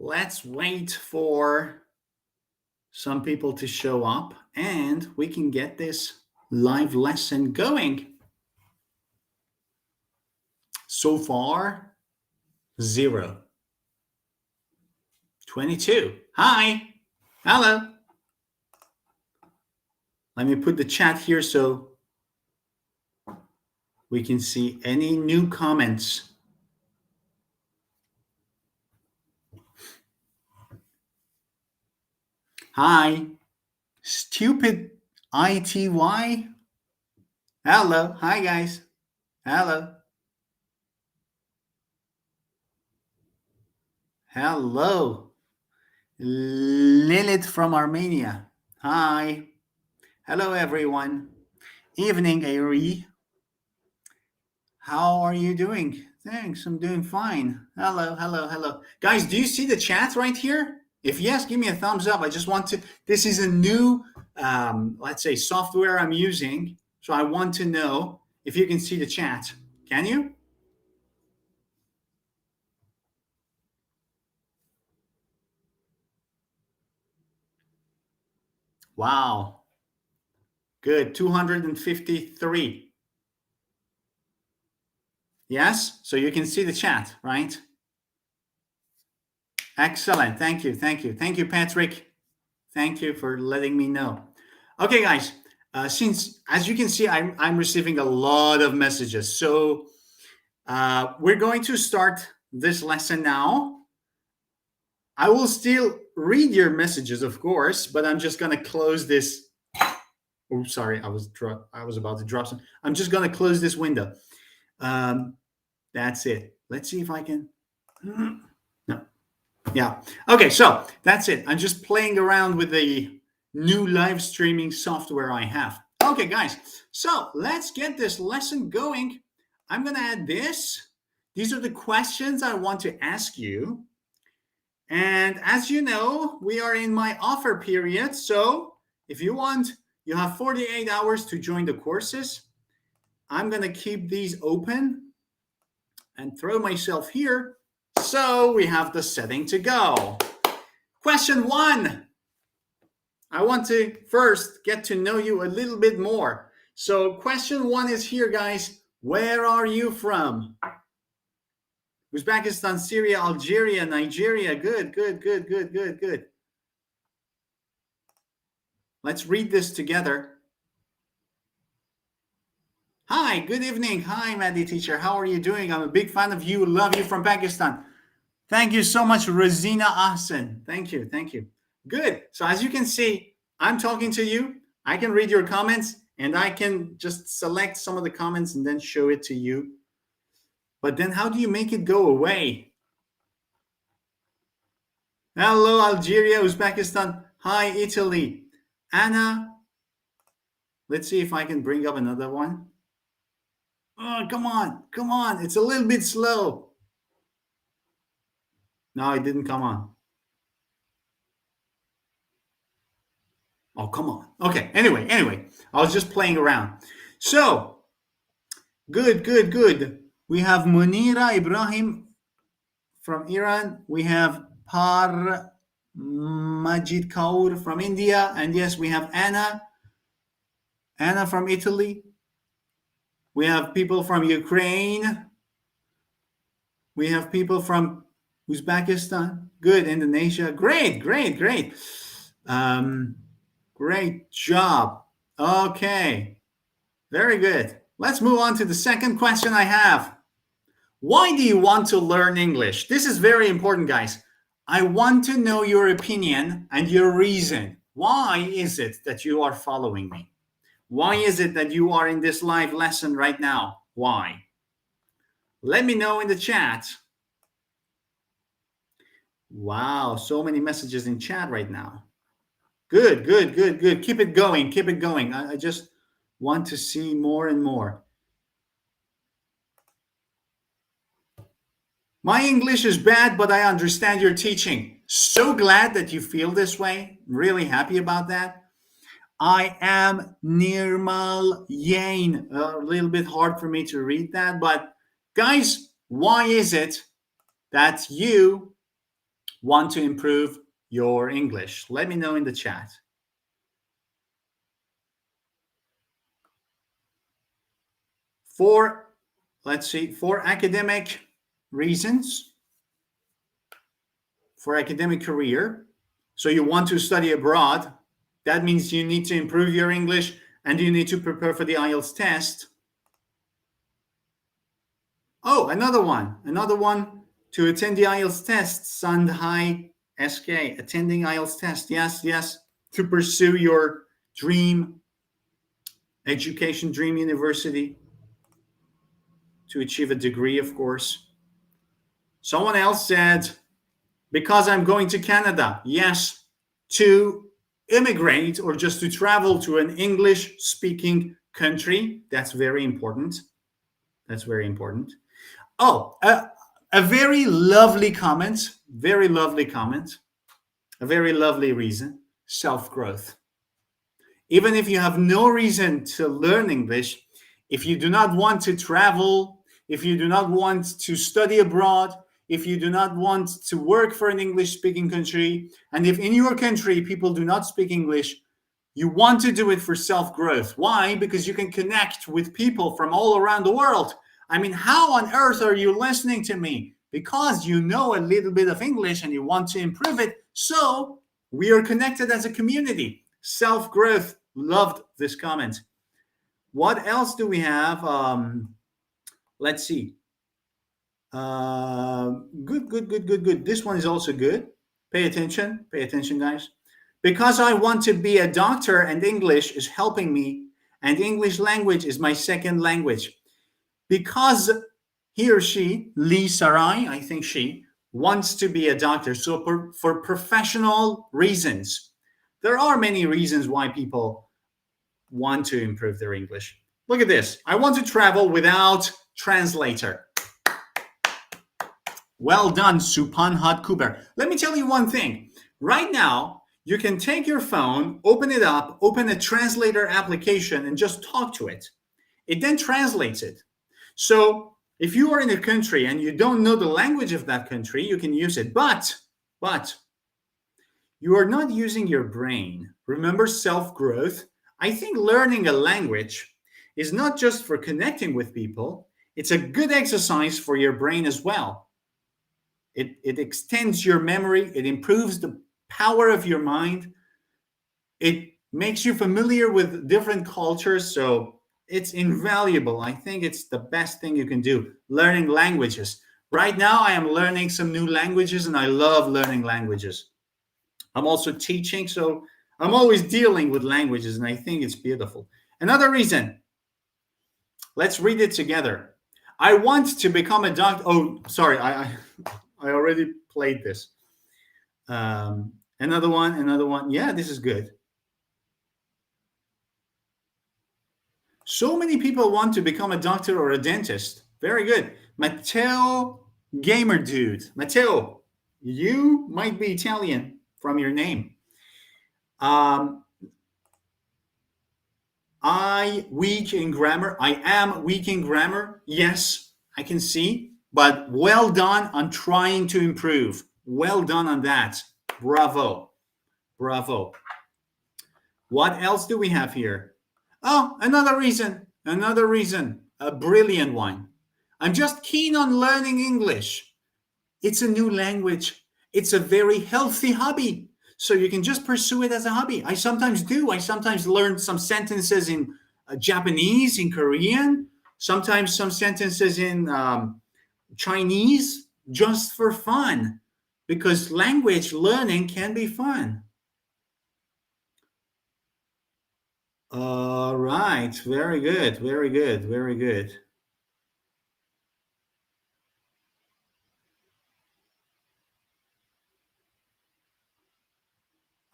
let's wait for some people to show up and we can get this live lesson going. So far, 0. 22. Hi. Hello. Let me put the chat here so we can see any new comments. Hi. Stupid ITY. Hello. Hi, guys. Hello. Hello. Lilith from Armenia. Hi. Hello, everyone. Evening, Ari. How are you doing? Thanks, I'm doing fine. Hello, hello, hello. Guys, do you see the chat right here? If yes, give me a thumbs up. I just want to, this is a new, let's say, software I'm using. So I want to know if you can see the chat. Can you? Wow. Good, 253. Yes, so you can see the chat, right? Excellent. Thank you. Thank you. Thank you, Patrick. Thank you for letting me know. Okay, guys, since, as you can see, I'm receiving a lot of messages. So we're going to start this lesson now. I will still read your messages, of course, but I'm just going to close this. Oh, sorry, I was about to drop some. I'm just going to close this window. That's it. Let's see if I can. No. Yeah. Okay, so that's it. I'm just playing around with the new live streaming software I have. Okay, guys, so let's get this lesson going. I'm going to add this. These are the questions I want to ask you. And as you know, we are in my offer period. So if you want, you have 48 hours to join the courses. I'm going to keep these open and throw myself here. So we have the setting to go. Question 1. I want to first get to know you a little bit more. So question 1 is here, guys. Where are you from? Uzbekistan, Syria, Algeria, Nigeria. Good, good, good, good, good, good. Let's read this together. Hi, good evening. Hi, Maddie teacher. How are you doing? I'm a big fan of you. Love you from Pakistan. Thank you so much, Rosina Ahsan. Thank you. Thank you. Good. So as you can see, I'm talking to you. I can read your comments and I can just select some of the comments and then show it to you. But then how do you make it go away? Hello, Algeria, Uzbekistan. Hi, Italy. Anna. Let's see if I can bring up another one. Oh, come on. Come on. It's a little bit slow. No, it didn't come on. Oh, come on. Okay. Anyway, I was just playing around. So, good, good, good. We have Munira Ibrahim from Iran. We have Par Majid Kaur from India. And yes, we have Anna from Italy. We have people from Ukraine. We have people from Uzbekistan. Good. Indonesia. Great, great, great. Great job. Okay. Very good. Let's move on to the second question I have. Why do you want to learn English? This is very important, guys. I want to know your opinion and your reason. Why is it that you are following me? Why is it that you are in this live lesson right now? Why? Let me know in the chat. Wow, so many messages in chat right now. Good, good, good, good. Keep it going. Keep it going. I just want to see more and more. My English is bad, but I understand your teaching. So glad that you feel this way. I'm really happy about that. I am Nirmal Yain. A little bit hard for me to read that, but guys, why is it that you want to improve your English? Let me know in the chat. Let's see, for academic reasons, for academic career. So you want to study abroad. That means you need to improve your English and you need to prepare for the IELTS test. Oh, another one to attend the IELTS test. Sandhai SK, attending IELTS test. Yes, to pursue your dream education, dream university, to achieve a degree, of course. Someone else said, because I'm going to Canada. Yes, to immigrate or just to travel to an English speaking country. That's very important. That's very important. Oh, a very lovely comment. Very lovely comment. A very lovely reason. Self-growth. Even if you have no reason to learn English, if you do not want to travel, if you do not want to study abroad, if you do not want to work for an English-speaking country, and if in your country people do not speak English, you want to do it for self-growth. Why? Because you can connect with people from all around the world. I mean, how on earth are you listening to me? Because you know a little bit of English and you want to improve it. So we are connected as a community. Self-growth. Loved this comment. What else do we have? Let's see. Good. This one is also good. Pay attention, guys. Because I want to be a doctor and English is helping me, and English language is my second language. Because he or she, Lee Sarai, I think she, wants to be a doctor. So for professional reasons, there are many reasons why people want to improve their English. Look at this. I want to travel without translator. Well done, Supanhat Kuber. Let me tell you one thing. Right now, you can take your phone, open it up, open a translator application, and just talk to it. It then translates it. So if you are in a country and you don't know the language of that country, you can use it. But you are not using your brain. Remember self-growth? I think learning a language is not just for connecting with people. It's a good exercise for your brain as well. It extends your memory. It improves the power of your mind. It makes you familiar with different cultures. So it's invaluable. I think it's the best thing you can do, learning languages. Right now, I am learning some new languages and I love learning languages. I'm also teaching, so I'm always dealing with languages and I think it's beautiful. Another reason, let's read it together. I want to become a doctor. Oh, sorry, I already played this. Another one. Yeah, this is good. So many people want to become a doctor or a dentist. Very good. Matteo Gamer Dude. Matteo, you might be Italian from your name. I weak in grammar. I am weak in grammar. Yes, I can see. But well done on trying to improve. Well done on that. Bravo. Bravo. What else do we have here? Oh, another reason. A brilliant one. I'm just keen on learning English. It's a new language. It's a very healthy hobby. So you can just pursue it as a hobby. I sometimes do. I sometimes learn some sentences in Japanese, in Korean, sometimes some sentences in Chinese, just for fun, because language learning can be fun. All right. Very good.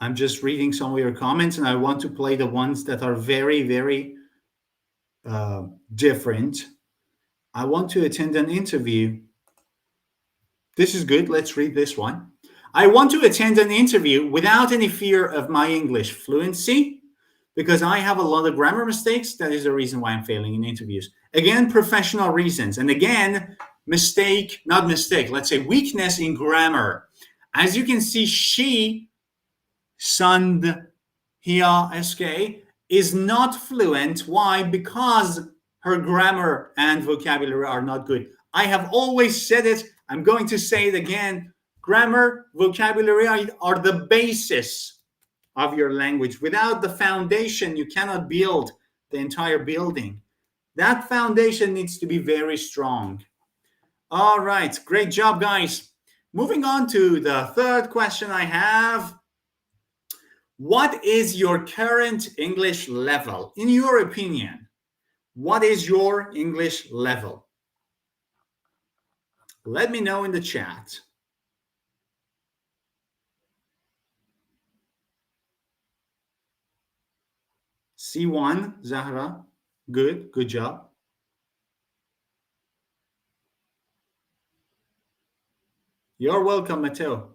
I'm just reading some of your comments and I want to play the ones that are very, very different. I want to attend an interview. This is good. Let's read this one. I want to attend an interview without any fear of my English fluency because I have a lot of grammar mistakes. That is the reason why I'm failing in interviews. Again, professional reasons. And again, let's say weakness in grammar. As you can see, she, sand, here, sk, is not fluent. Why? Because her grammar and vocabulary are not good. I have always said it. I'm going to say it again. Grammar, vocabulary are the basis of your language. Without the foundation, you cannot build the entire building. That foundation needs to be very strong. All right, great job, guys. Moving on to the third question I have. What is your current English level? In your opinion, what is your English level? Let me know in the chat. C1, Zahra. Good job. You're welcome, Matteo.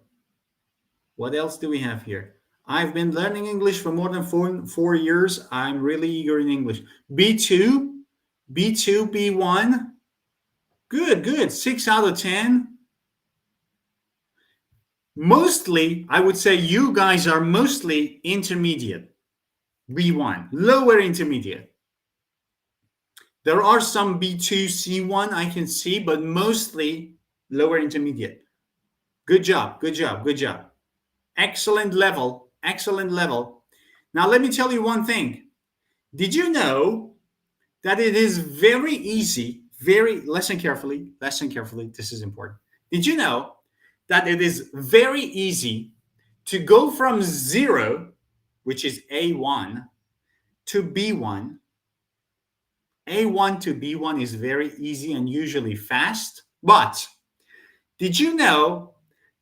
What else do we have here? I've been learning English for more than four years. I'm really eager in English. B2, B2, B1. Good. 6 out of 10. Mostly, I would say you guys are mostly intermediate. B1, lower intermediate. There are some B2, C1 I can see, but mostly lower intermediate. Good job. Excellent level. Now, let me tell you one thing. Did you know that it is very easy, listen carefully, this is important. Did you know that it is very easy to go from 0, which is A1, to B1? A1 to B1 is very easy and usually fast. But did you know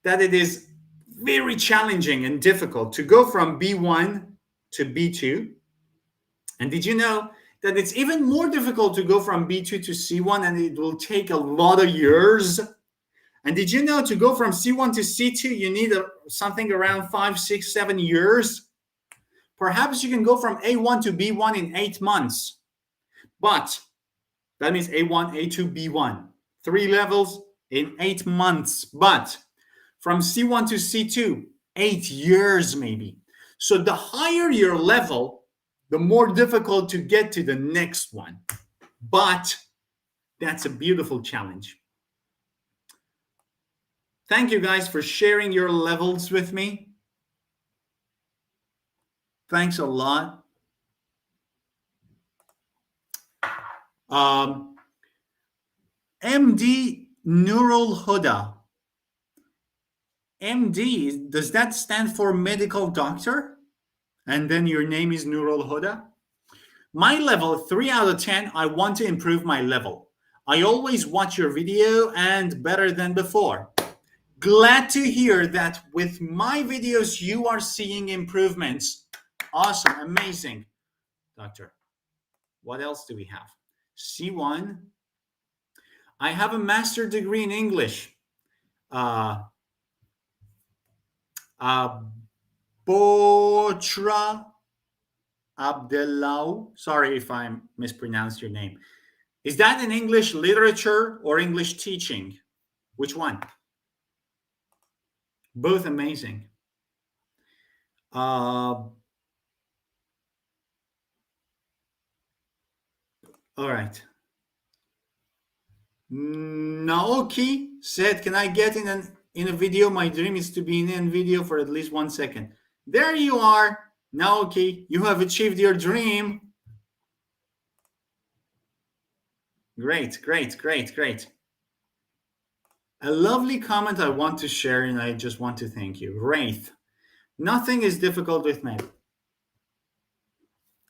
that it is very challenging and difficult to go from B1 to B2? And did you know that it's even more difficult to go from B2 to C1 and it will take a lot of years? And did you know to go from C1 to C2, you need something around 5, 6, 7 years? Perhaps you can go from A1 to B1 in 8 months. But that means A1, A2, B1. 3 levels in 8 months. But from C1 to C2, 8 years maybe. So the higher your level, the more difficult to get to the next one. But that's a beautiful challenge. Thank you guys for sharing your levels with me. Thanks a lot. MD Neural Huda. MD, does that stand for medical doctor? And then your name is Neural Huda? My level, 3 out of 10, I want to improve my level. I always watch your video and better than before. Glad to hear that with my videos, you are seeing improvements. Awesome, amazing. Doctor, what else do we have? C1. I have a master's degree in English. Botra Abdelau. Sorry if I mispronounced your name. Is that in English literature or English teaching? Which one? Both amazing. All right. Naoki said, can I get in a video? My dream is to be in a video for at least 1 second. There you are, Naoki. You have achieved your dream. Great. A lovely comment I want to share, and I just want to thank you. Wraith. Nothing is difficult with me.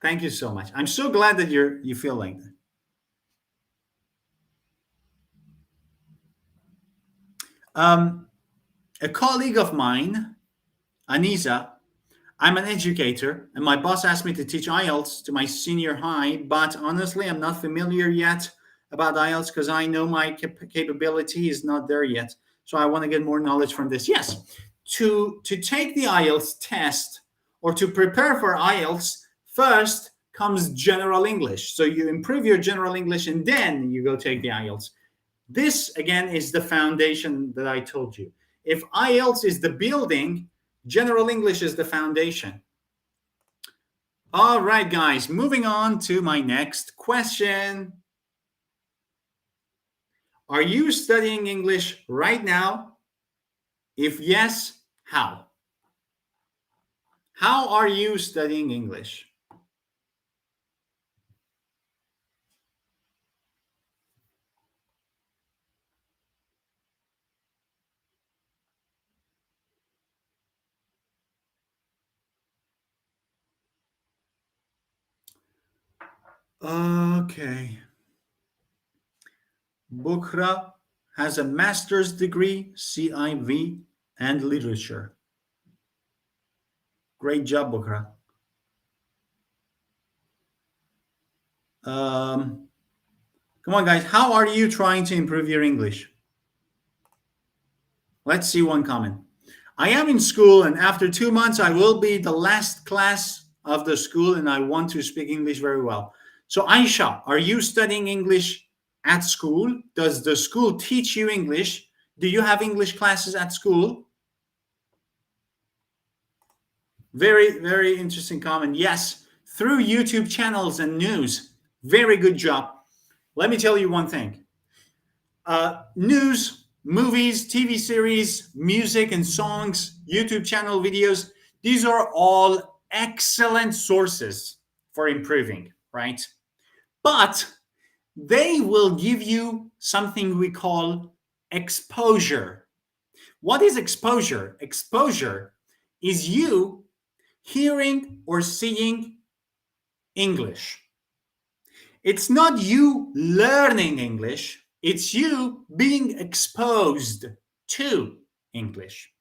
Thank you so much. I'm so glad that you feel like that. A colleague of mine, Anisa, I'm an educator, and my boss asked me to teach IELTS to my senior high, but honestly, I'm not familiar yet about IELTS because I know my capability is not there yet. So I want to get more knowledge from this. Yes, to take the IELTS test or to prepare for IELTS, first comes general English. So you improve your general English and then you go take the IELTS. This, again, is the foundation that I told you. If IELTS is the building, general English is the foundation. All right, guys, moving on to my next question. Are you studying English right now? If yes, how? How are you studying English? Okay. Bukhra has a master's degree, CIV, and literature. Great job, Bukhra. Come on, guys. How are you trying to improve your English? Let's see one comment. I am in school, and after 2 months, I will be the last class of the school, and I want to speak English very well. So, Aisha, are you studying English at school? Does the school teach you English? Do you have English classes at school? Very, very interesting comment. Yes, through YouTube channels and news. Very good job. Let me tell you one thing. News, movies, TV series, music and songs, YouTube channel videos, these are all excellent sources for improving, right? But they will give you something we call exposure. What is exposure? Exposure is you hearing or seeing English. It's not you learning English, it's you being exposed to English.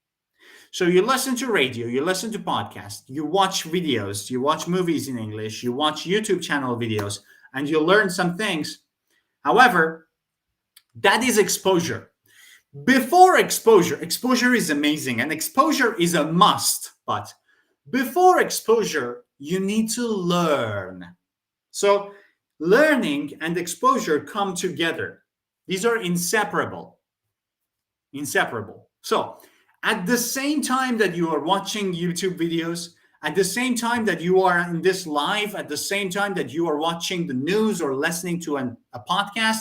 So you listen to radio, you listen to podcasts, you watch videos, you watch movies in English, you watch YouTube channel videos, and you learn some things. However, that is exposure. Before exposure, exposure is amazing and exposure is a must, but before exposure, you need to learn. So learning and exposure come together. These are inseparable. Inseparable. So at the same time that you are watching YouTube videos, at the same time that you are in this live, at the same time that you are watching the news or listening to a podcast,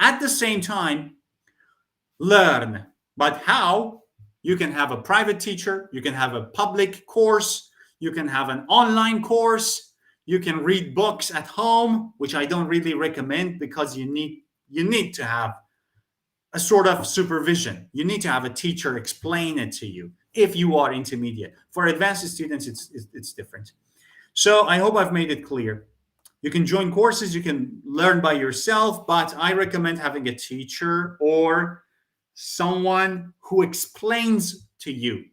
at the same time, learn. But how? You can have a private teacher, you can have a public course, you can have an online course, you can read books at home, which I don't really recommend because you need to have a sort of supervision. You need to have a teacher explain it to you if you are intermediate. For advanced students, it's different. So I hope I've made it clear. You can join courses, you can learn by yourself, but I recommend having a teacher or someone who explains to you.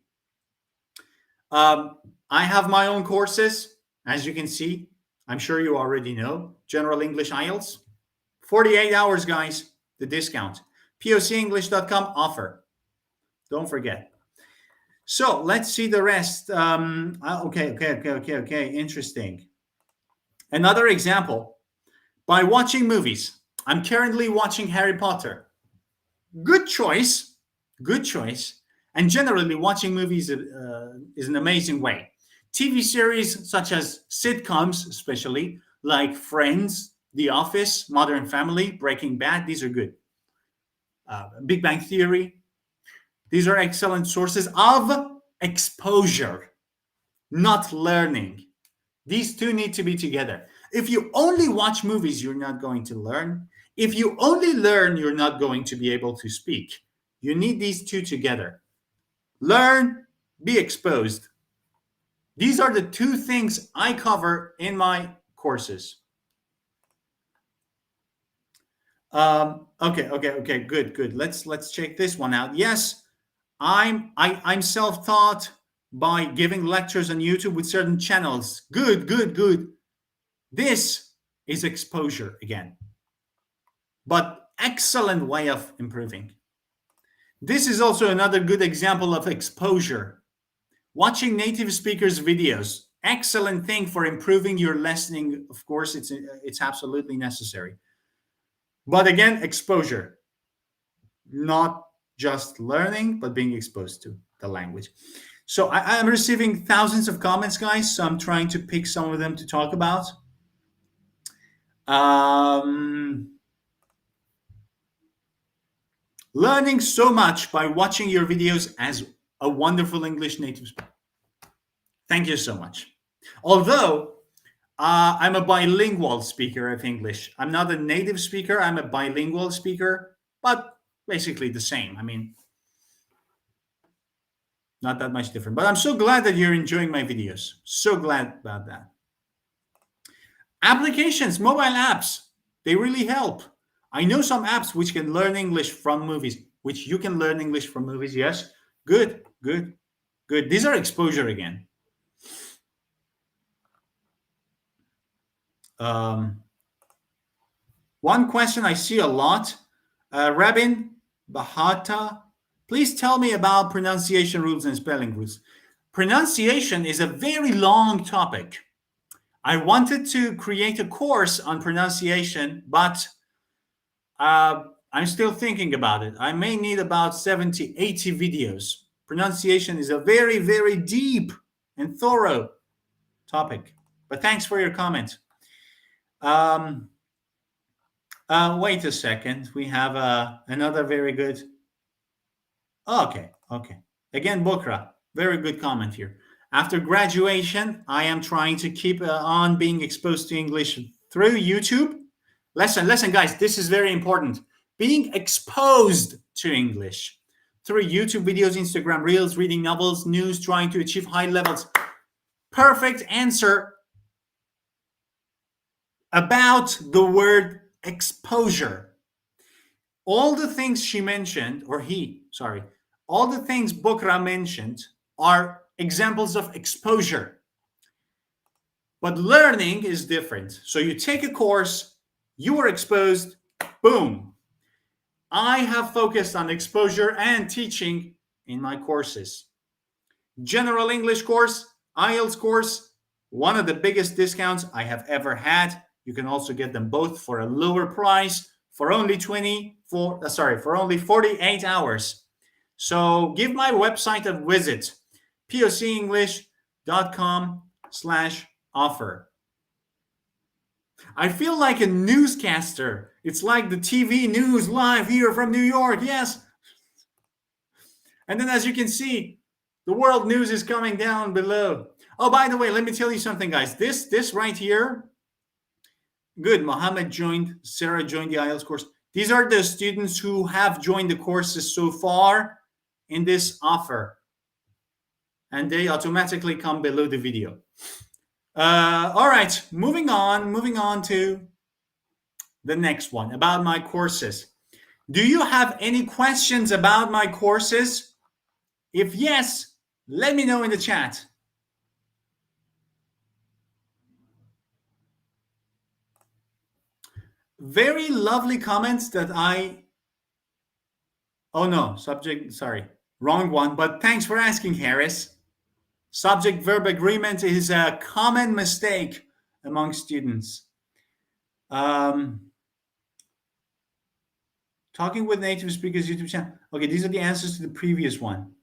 I have my own courses, as you can see. I'm sure you already know. General English IELTS. 48 hours, guys, the discount. POCenglish.com offer. Don't forget. So let's see the rest. Okay. Interesting. Another example. By watching movies. I'm currently watching Harry Potter. Good choice. Good choice. And generally, watching movies is an amazing way. TV series such as sitcoms, especially like Friends, The Office, Modern Family, Breaking Bad, these are good. Big Bang Theory, these are excellent sources of exposure, not learning. These two need to be together. If you only watch movies, you're not going to learn. If you only learn, you're not going to be able to speak. You need these two together. Learn, be exposed. These are the two things I cover in my courses. Okay. Good. Let's check this one out. Yes, I'm self-taught by giving lectures on YouTube with certain channels. Good. This is exposure again, but excellent way of improving. This is also another good example of exposure. Watching native speakers' videos, excellent thing for improving your listening. Of course, it's absolutely necessary. But again, exposure, not just learning, but being exposed to the language. So I am receiving thousands of comments, guys. So I'm trying to pick some of them to talk about. Um, Learning so much by watching your videos as a wonderful English native speaker. Thank you so much. Although I'm a bilingual speaker of English, I'm not a native speaker, I'm a bilingual speaker, but basically the same. I mean, not that much different. But I'm so glad that you're enjoying my videos. So glad about that. Applications, mobile apps, they really help. I know some apps which can learn English from movies, which you can learn English from movies. Yes. Good, good, good. These are exposure again. One question I see a lot, Rabin Bahata, please tell me about pronunciation rules and spelling rules. Pronunciation is a very long topic. I wanted to create a course on pronunciation, but I'm still thinking about it. I may need about 70, 80 videos. Pronunciation is a very, very deep and thorough topic. But thanks for your comment. Wait a second. We have another very good. Okay, okay. Again, Bukra, very good comment here. After graduation, I am trying to keep on being exposed to English through YouTube. Listen, guys, this is very important. Being exposed to English through YouTube videos, Instagram Reels, reading novels, news, trying to achieve high levels. Perfect answer about the word exposure. All the things she mentioned, or he, sorry, all the things Bukra mentioned are examples of exposure. But learning is different. So you take a course, you are exposed, boom. I have focused on exposure and teaching in my courses. General English course, IELTS course, one of the biggest discounts I have ever had. You can also get them both for a lower price for only for only 48 hours. So give my website a visit, pocenglish.com/offer. I feel like a newscaster. It's like the TV news live here from New York. Yes. And then as you can see, the world news is coming down below. Oh, by the way, let me tell you something, guys. This right here, good. Mohammed joined, Sarah joined the IELTS course. These are the students who have joined the courses so far in this offer. And they automatically come below the video. All right, moving on to the next one about my courses. Do you have any questions about my courses? If yes, let me know in the chat. Very lovely comments that oh no, subject, sorry, wrong one, but thanks for asking, Harris. Subject verb agreement is a common mistake among students. Talking with native speakers YouTube channel. Okay, these are the answers to the previous one.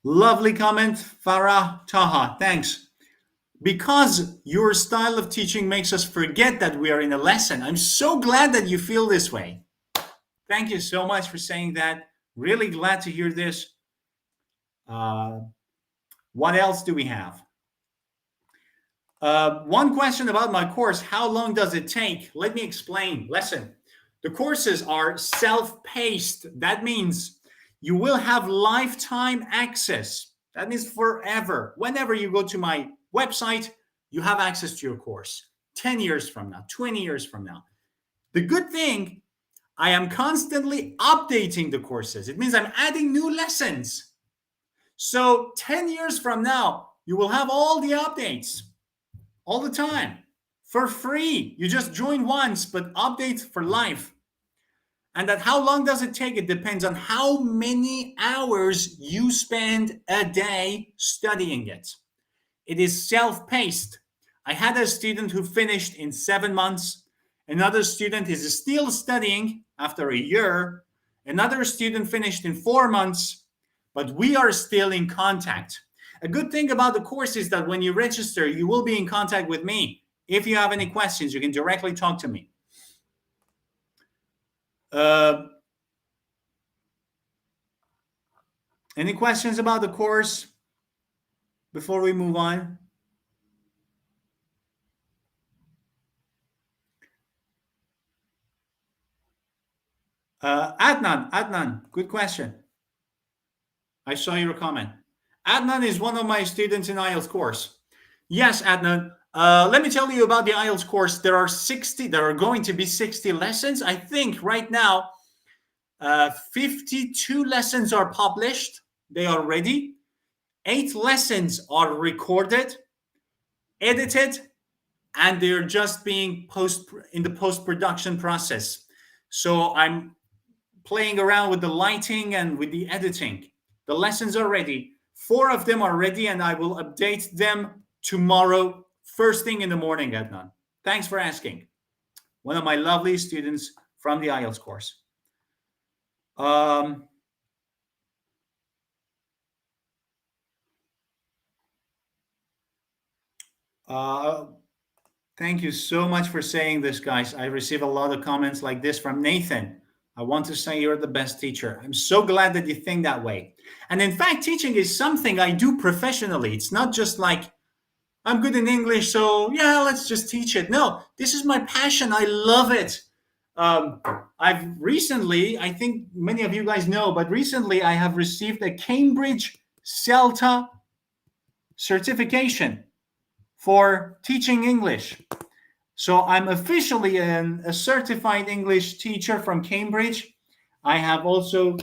Lovely comment, Farah Taha. Thanks. Because your style of teaching makes us forget that we are in a lesson. I'm so glad that you feel this way. Thank you so much for saying that. Really glad to hear this. What else do we have? One question about my course. How long does it take? Let me explain. Listen, the courses are self-paced. That means you will have lifetime access. That means forever. Whenever you go to my website, you have access to your course. 10 years from now, 20 years from now. The good thing, I am constantly updating the courses. It means I'm adding new lessons. So 10 years from now, you will have all the updates all the time for free. You just join once, but updates for life. And that how long does it take? It depends on how many hours you spend a day studying it. It is self-paced. I had a student who finished in 7 months. Another student is still studying after a year. Another student finished in 4 months, but we are still in contact. A good thing about the course is that when you register, you will be in contact with me. If you have any questions, you can directly talk to me. Any questions about the course before we move on? Adnan, good question. I saw your comment. Adnan is one of my students in IELTS course. Yes, Adnan. Let me tell you about the IELTS course. There are going to be 60 lessons. I think right now, 52 lessons are published. They are ready. 8 lessons are recorded, edited, and they're just being in the post-production process. So I'm playing around with the lighting and with the editing. The lessons are ready. 4 of them are ready, and I will update them tomorrow, first thing in the morning, Adnan. Thanks for asking. One of my lovely students from the IELTS course. Thank you so much for saying this, guys. I receive a lot of comments like this from Nathan. I want to say you're the best teacher. I'm so glad that you think that way. And in fact, teaching is something I do professionally. It's not just like, I'm good in English, so yeah, let's just teach it. No, this is my passion. I love it. I've recently, I think many of you guys know, but recently I have received a Cambridge CELTA certification for teaching English. So I'm officially a certified English teacher from Cambridge. I have also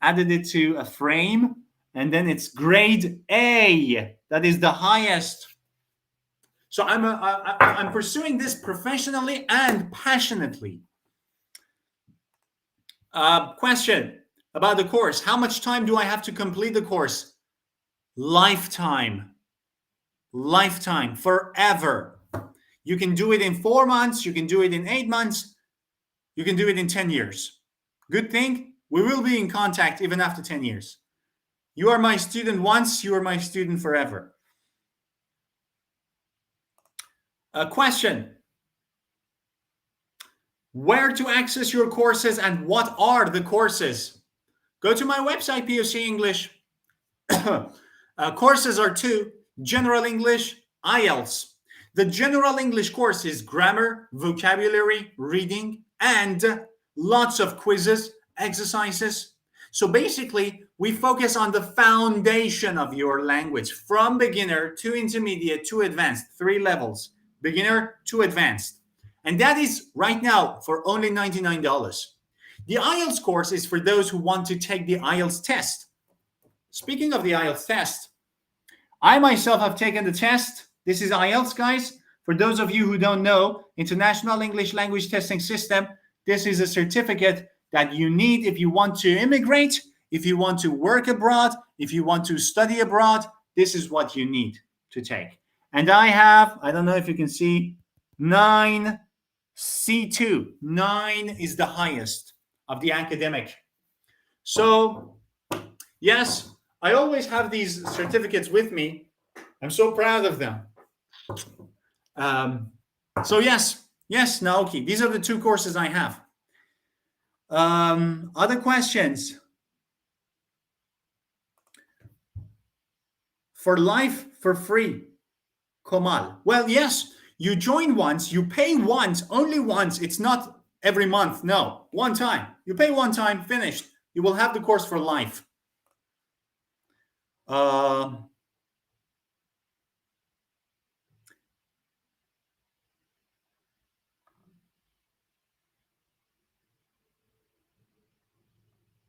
added it to a frame, and then it's grade A. That is the highest. So I'm pursuing this professionally and passionately. Question about the course. How much time do I have to complete the course? Lifetime. Lifetime, forever. You can do it in 4 months. You can do it in 8 months. You can do it in 10 years. Good thing, we will be in contact even after 10 years. You are my student once, you are my student forever. A question. Where to access your courses and what are the courses? Go to my website, POC English. Courses are 2, General English, IELTS. The General English course is grammar, vocabulary, reading, and lots of quizzes, exercises. So basically, we focus on the foundation of your language from beginner to intermediate to advanced, 3 levels, beginner to advanced. And that is right now for only $99. The IELTS course is for those who want to take the IELTS test. Speaking of the IELTS test, I myself have taken the test. This is IELTS, guys. For those of you who don't know, International English Language Testing System, this is a certificate that you need if you want to immigrate, if you want to work abroad, if you want to study abroad. This is what you need to take. And I have, I don't know if you can see, 9 C2. 9 is the highest of the academic. So, yes, I always have these certificates with me. I'm so proud of them. So yes, Naoki, these are the 2 courses I have. Other questions? For life, for free, Komal. Well, yes, you join once, you pay once, only once. It's not every month. No, one time. You pay one time, finished. You will have the course for life.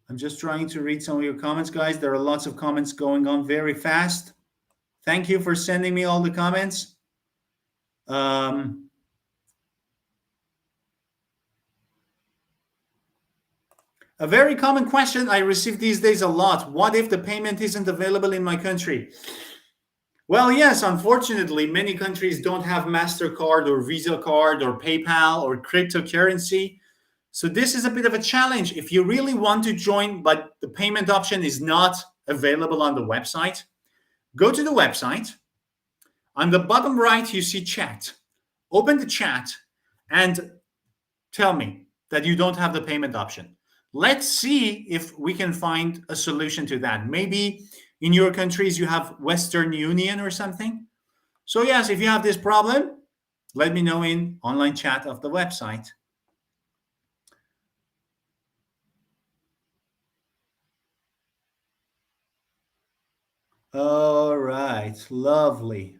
I'm just trying to read some of your comments, guys. There are lots of comments going on very fast. Thank you for sending me all the comments. A very common question I receive these days a lot. What if the payment isn't available in my country? Well, yes, unfortunately, many countries don't have MasterCard or Visa card or PayPal or cryptocurrency. So this is a bit of a challenge. If you really want to join, but the payment option is not available on the website, go to the website. On the bottom right, you see chat. Open the chat and tell me that you don't have the payment option. Let's see if we can find a solution to that. Maybe in your countries you have Western Union or something. So yes, if you have this problem, let me know in online chat of the website. All right, lovely.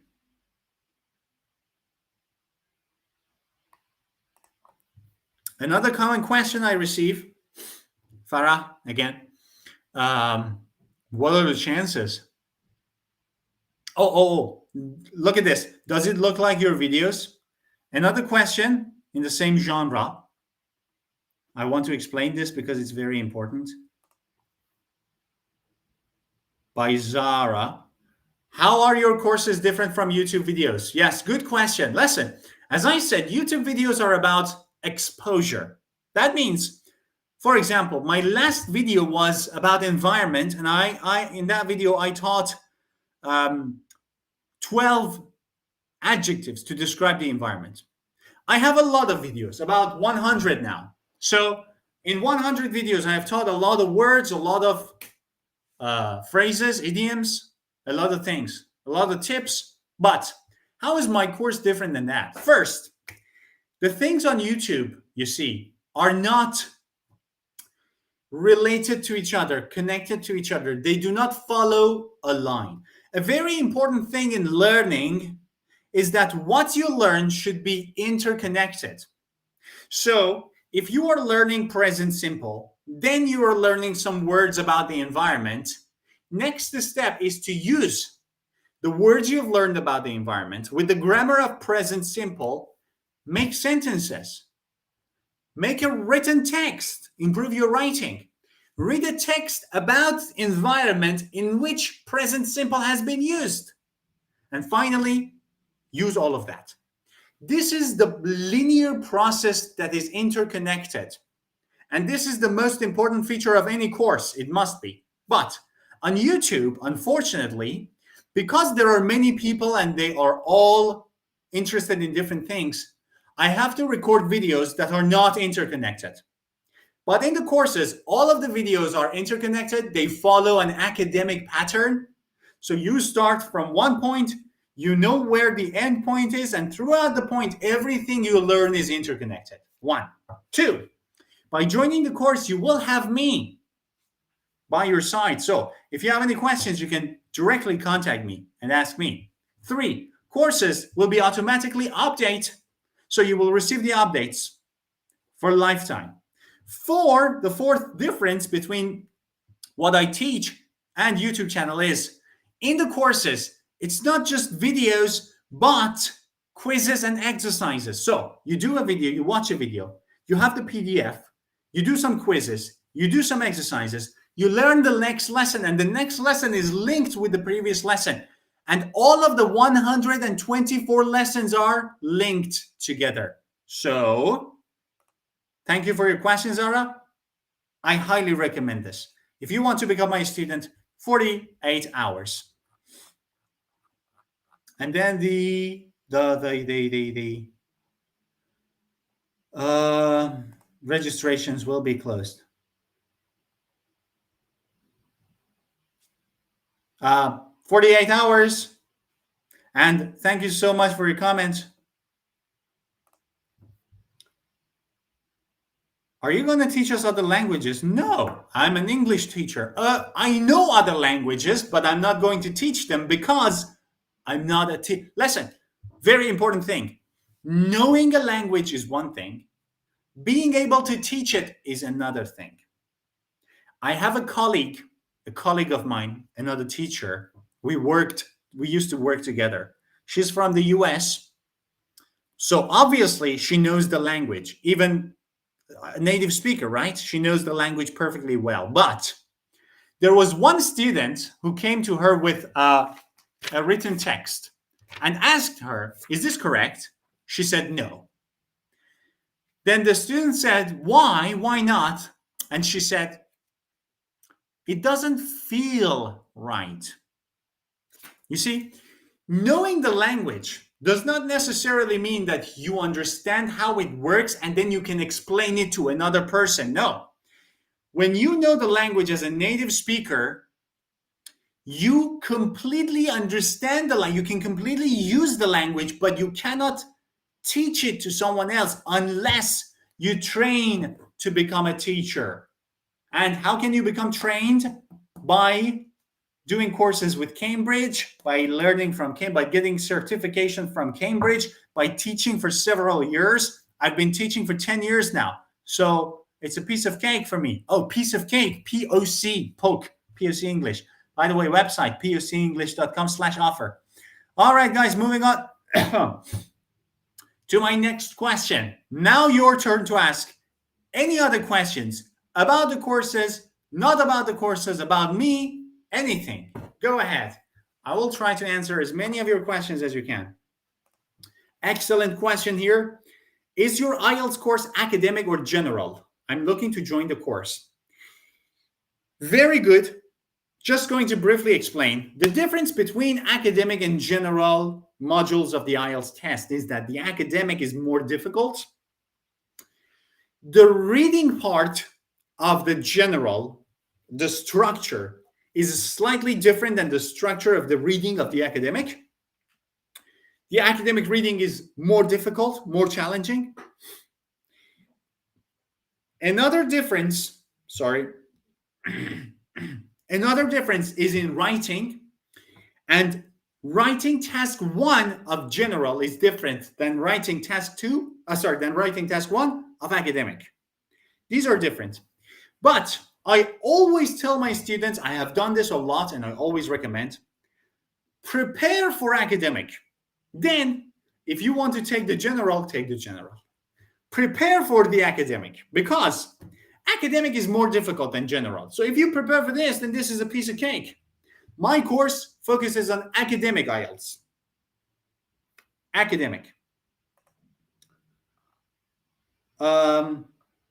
Another common question I receive, Farah, again, what are the chances? Oh, look at this. Does it look like your videos? Another question in the same genre. I want to explain this because it's very important. By Zara. How are your courses different from YouTube videos? Yes, good question. Listen, as I said, YouTube videos are about exposure. That means, for example, my last video was about environment, and I in that video I taught 12 adjectives to describe the environment. I have a lot of videos, about 100 now. So in 100 videos, I have taught a lot of words, a lot of phrases, idioms, a lot of things, a lot of tips. But how is my course different than that? First, the things on YouTube you see are not related to each other, connected to each other. They do not follow a line. A very important thing in learning is that what you learn should be interconnected. So if you are learning present simple, then you are learning some words about the environment. Next step is to use the words you've learned about the environment with the grammar of present simple, make sentences, make a written text, improve your writing, read a text about environment in which present simple has been used, and finally, use all of that. This is the linear process that is interconnected. And this is the most important feature of any course. It must be. But on YouTube, unfortunately, because there are many people and they are all interested in different things, I have to record videos that are not interconnected. But in the courses, all of the videos are interconnected. They follow an academic pattern. So you start from one point, you know where the end point is, and throughout the point, everything you learn is interconnected. 1. 2, by joining the course, you will have me by your side. So if you have any questions, you can directly contact me and ask me. 3, courses will be automatically updated, so you will receive the updates for a lifetime. 4, the fourth difference between what I teach and YouTube channel is, in the courses, it's not just videos, but quizzes and exercises. So you do a video, you watch a video, you have the PDF, you do some quizzes, you do some exercises, you learn the next lesson, and the next lesson is linked with the previous lesson. And all of the 124 lessons are linked together. So thank you for your question, Zara. I highly recommend this. If you want to become my student, 48 hours. And then the registrations will be closed. 48 hours. And thank you so much for your comments. Are you going to teach us other languages? No, I'm an English teacher. I know other languages, but I'm not going to teach them because I'm not a teacher. Listen, very important thing. Knowing a language is one thing. Being able to teach it is another thing. I have a colleague of mine, another teacher. We used to work together. She's from the US. So obviously she knows the language, even a native speaker, right? She knows the language perfectly well. But there was one student who came to her with a written text and asked her, is this correct? She said no. Then the student said, why? Why not? And she said, it doesn't feel right. You see, knowing the language does not necessarily mean that you understand how it works and then you can explain it to another person. No. When you know the language as a native speaker, you completely understand the language. You can completely use the language, but you cannot teach it to someone else unless you train to become a teacher. And how can you become trained? By doing courses with Cambridge, by learning from Cambridge, by getting certification from Cambridge, by teaching for several years. I've been teaching for 10 years now. So it's a piece of cake for me. Oh, piece of cake, POC, poke, POC English. By the way, website, pocenglish.com/offer. All right, guys, moving on to my next question. Now your turn to ask any other questions about the courses, not about the courses, about me, anything. Go ahead. I will try to answer as many of your questions as you can. Excellent question here. Is your IELTS course academic or general? I'm looking to join the course. Very good. Just going to briefly explain. The difference between academic and general modules of the IELTS test is that the academic is more difficult. The reading part of the general, the structure, is slightly different than the structure of the reading of the academic. The academic reading is more difficult, more challenging. Another difference is in writing. And writing task 1 of general is different than writing task 1 of academic. These are different. But I always tell my students, I have done this a lot and I always recommend, prepare for academic. Then, if you want to take the general, take the general. Prepare for the academic because academic is more difficult than general. So if you prepare for this, then this is a piece of cake. My course focuses on academic IELTS. Academic.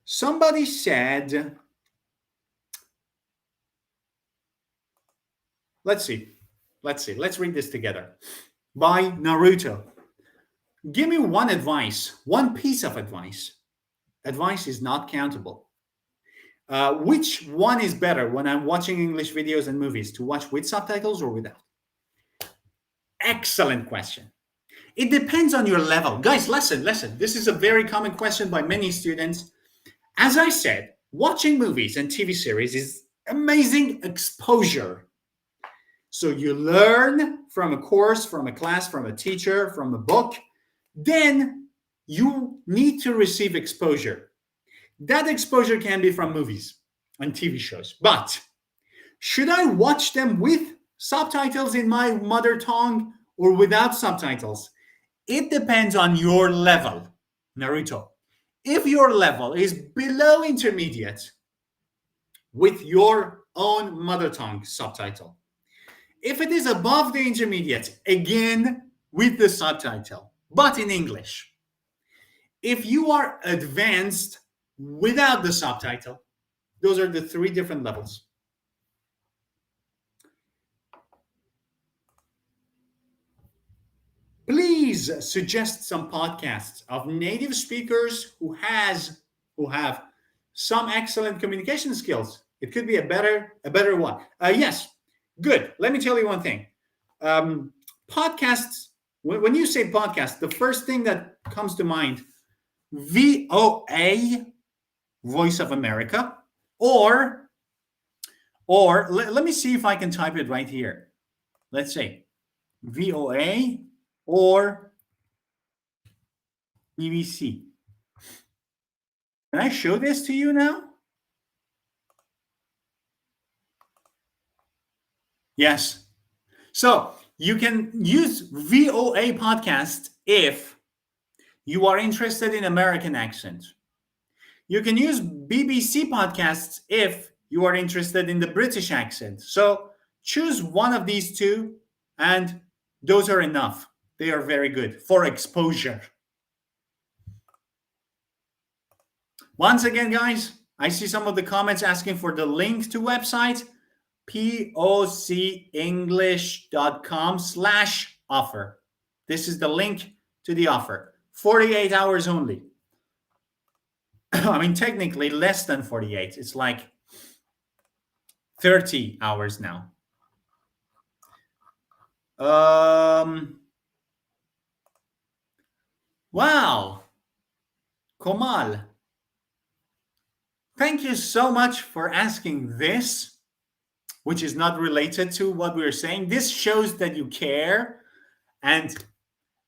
Somebody said, let's see. Let's read this together. By Naruto. Give me one advice, one piece of advice. Advice is not countable. Which one is better when I'm watching English videos and movies, to watch with subtitles or without? Excellent question. It depends on your level. Guys, listen. This is a very common question by many students. As I said, watching movies and TV series is amazing exposure. So you learn from a course, from a class, from a teacher, from a book. Then you need to receive exposure. That exposure can be from movies and TV shows. But should I watch them with subtitles in my mother tongue or without subtitles? It depends on your level, Naruto. If your level is below intermediate, with your own mother tongue subtitle. If it is above the intermediate, again with the subtitle, but in English. If you are advanced without the subtitle, those are the 3 different levels. Please suggest some podcasts of native speakers who have some excellent communication skills. It could be a better one. Yes, good. Let me tell you one thing. Podcasts. When you say podcast, the first thing that comes to mind, VOA, Voice of America, or let me see if I can type it right here. Let's say VOA or BBC. Can I show this to you now? Yes. So you can use VOA podcast if you are interested in American accent. You can use BBC podcasts if you are interested in the British accent. So choose one of these 2, and those are enough. They are very good for exposure. Once again, guys, I see some of the comments asking for the link to website, pocenglish.com/offer. This is the link to the offer. 48 hours only. I mean, technically less than 48. It's like 30 hours now. Wow. Komal, thank you so much for asking this, which is not related to what we're saying. This shows that you care, and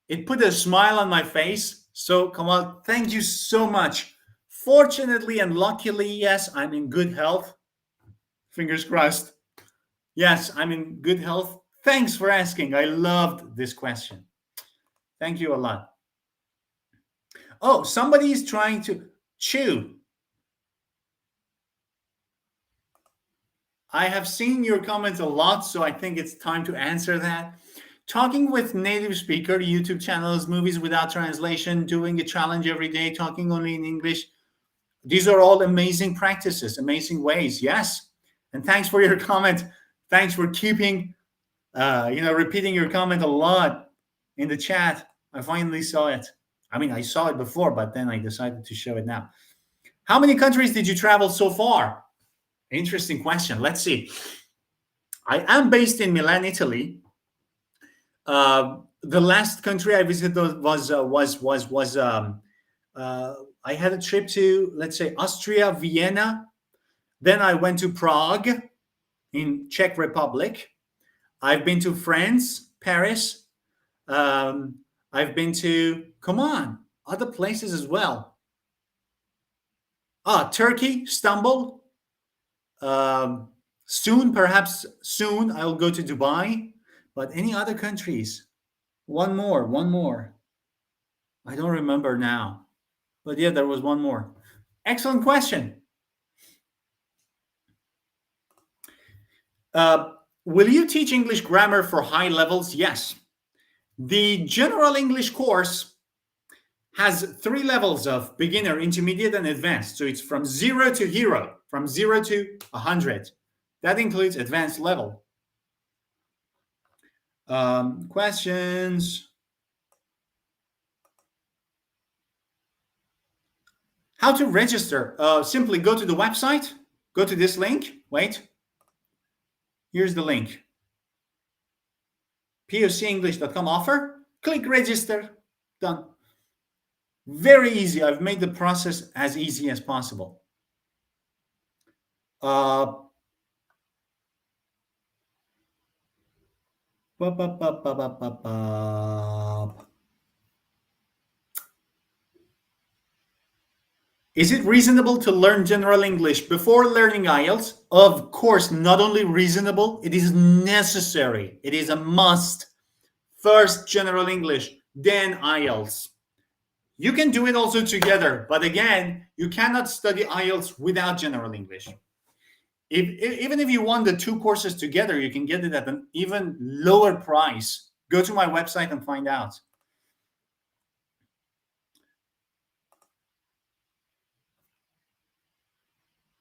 it put a smile on my face. So, Kamal, thank you so much. Fortunately and luckily, yes, I'm in good health. Fingers crossed. Yes, I'm in good health. Thanks for asking. I loved this question. Thank you a lot. Oh, somebody is trying to chew. I have seen your comments a lot, so I think it's time to answer that. Talking with native speaker, YouTube channels, movies without translation, doing a challenge every day, talking only in English. These are all amazing practices, amazing ways. Yes. And thanks for your comment. Thanks for keeping, repeating your comment a lot in the chat. I finally saw it. I mean, I saw it before, but then I decided to show it now. How many countries did you travel so far? Interesting question. Let's see. I am based in Milan, Italy. The last country I visited was I had a trip to, let's say, Austria, Vienna. Then I went to Prague in Czech Republic. I've been to France, Paris. I've been to, come on, other places as well. Turkey, Istanbul. Perhaps soon, I'll go to Dubai. But any other countries? One more. I don't remember now. But yeah, there was one more. Excellent question. Will you teach English grammar for high levels? Yes. The general English course has 3 levels of beginner, intermediate, and advanced. So it's from 0 to hero, from 0 to 100. That includes advanced level. Questions? How to register? Simply go to the website. Go to this link. Wait. Here's the link. pocenglish.com offer. Click register. Done. Very easy. I've made the process as easy as possible. Is it reasonable to learn general English before learning IELTS? Of course, not only reasonable, it is necessary. It is a must. First general English, then IELTS. You can do it also together, but again, you cannot study IELTS without general English. Even if you want the 2 courses together, you can get it at an even lower price. Go to my website and find out.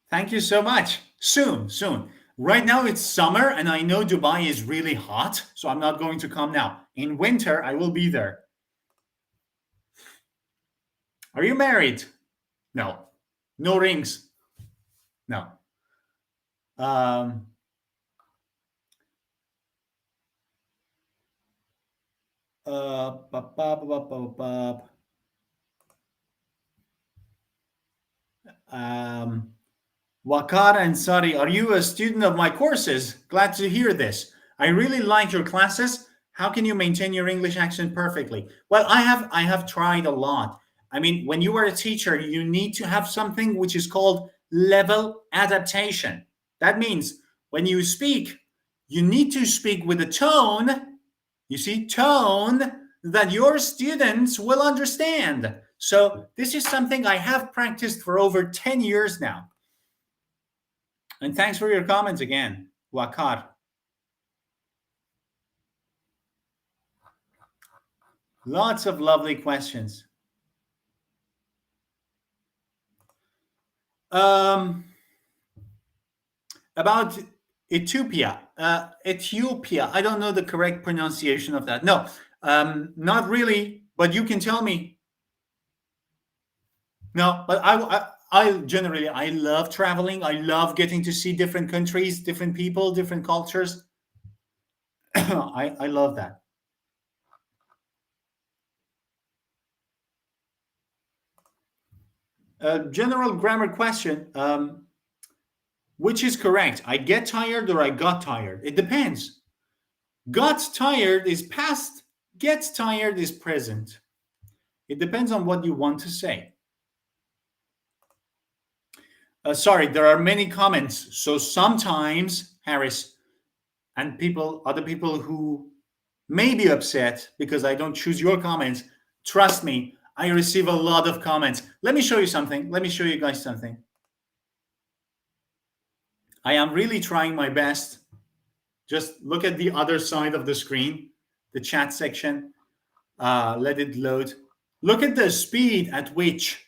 Thank you so much. Soon. Right now it's summer and I know Dubai is really hot, so I'm not going to come now. In winter, I will be there. Are you married? No. No rings? No. Wakar and Sari, are you a student of my courses? Glad to hear this. I really like your classes. How can you maintain your English accent perfectly? Well, I have tried a lot. I mean, when you are a teacher, you need to have something which is called level adaptation. That means when you speak, you need to speak with a tone, you see, tone that your students will understand. So this is something I have practiced for over 10 years now. And thanks for your comments again, Wakar. Lots of lovely questions. Um, about Ethiopia. Ethiopia. I don't know the correct pronunciation of that. No, not really. But you can tell me. No, but I generally I love traveling. I love getting to see different countries, different people, different cultures. I love that. General grammar question. Which is correct? I get tired or I got tired? It depends. Got tired is past. Gets tired is present. It depends on what you want to say. Sorry, there are many comments. So sometimes, Harris, and other people who may be upset because I don't choose your comments, trust me, I receive a lot of comments. Let me show you something. Let me show you guys something. I am really trying my best. Just look at the other side of the screen, the chat section. Let it load. Look at the speed at which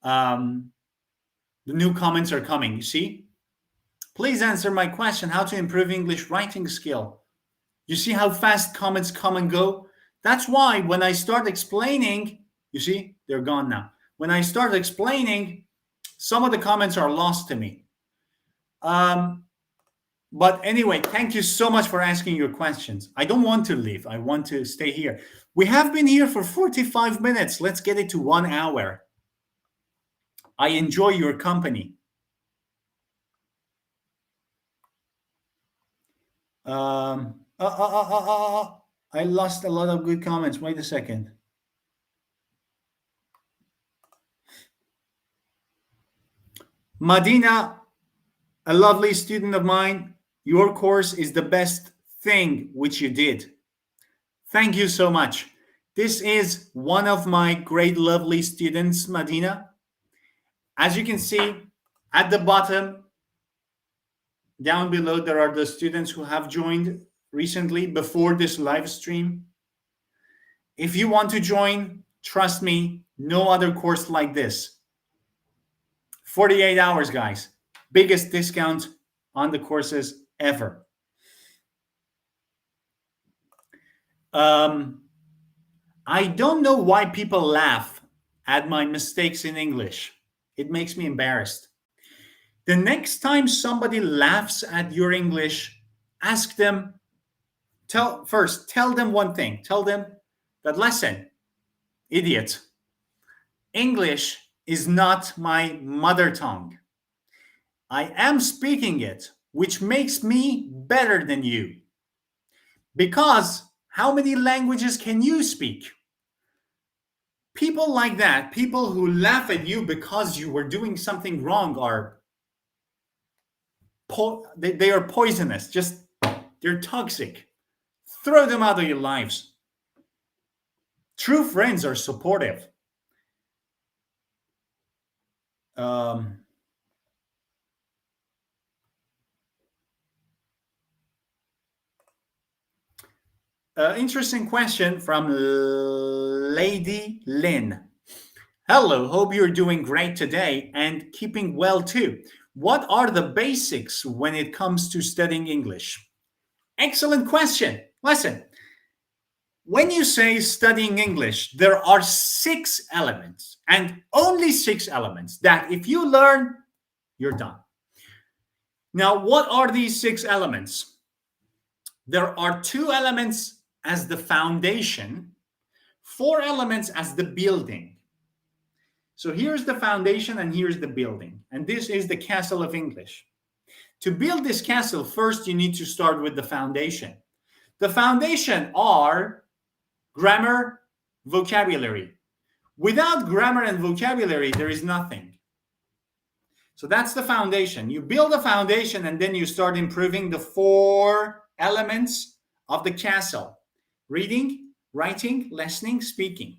um, the new comments are coming. You see? Please answer my question, how to improve English writing skill. You see how fast comments come and go? That's why when I start explaining, you see, they're gone now. When I start explaining, some of the comments are lost to me. But anyway, thank you so much for asking your questions. I don't want to leave. I want to stay here. We have been here for 45 minutes. Let's get it to 1 hour. I enjoy your company. I lost a lot of good comments. Wait a second. Madina, a lovely student of mine, your course is the best thing which you did. Thank you so much. This is one of my great, lovely students, Madina. As you can see at the bottom, down below, there are the students who have joined recently before this live stream. If you want to join, trust me, no other course like this. 48 hours, guys. Biggest discount on the courses ever. I don't know why people laugh at my mistakes in English. It makes me embarrassed. The next time somebody laughs at your English, ask them, tell them one thing. Tell them that, listen, idiot, English is not my mother tongue. I am speaking it, which makes me better than you. Because how many languages can you speak? People like that, people who laugh at you because you were doing something wrong, they are poisonous. Just they're toxic. Throw them out of your lives. True friends are supportive. Um, Interesting question from Lady Lynn. Hello, hope you're doing great today and keeping well too. What are the basics when it comes to studying English? Excellent question. Listen, when you say studying English, there are 6 elements and only 6 elements that if you learn, you're done. Now, what are these 6 elements? There are 2 elements as the foundation, 4 elements as the building. So here's the foundation and here's the building. And this is the castle of English. To build this castle, first you need to start with the foundation. The foundation are grammar, vocabulary. Without grammar and vocabulary, there is nothing. So that's the foundation. You build a foundation and then you start improving the 4 elements of the castle. Reading, writing, listening, speaking.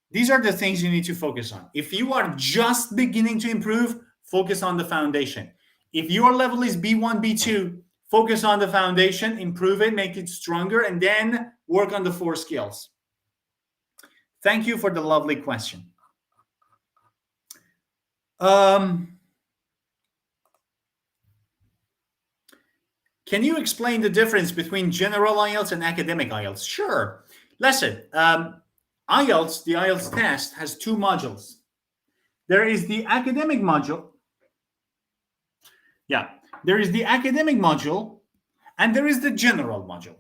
These are the things you need to focus on. If you are just beginning to improve, focus on the foundation. If your level is B1, B2, focus on the foundation, improve it, make it stronger, and then work on the 4 skills. Thank you for the lovely question. Um, can you explain the difference between general IELTS and academic IELTS? Sure. Listen, IELTS, the IELTS test, has two modules. There is the academic module. Yeah, there is the academic module and there is the general module.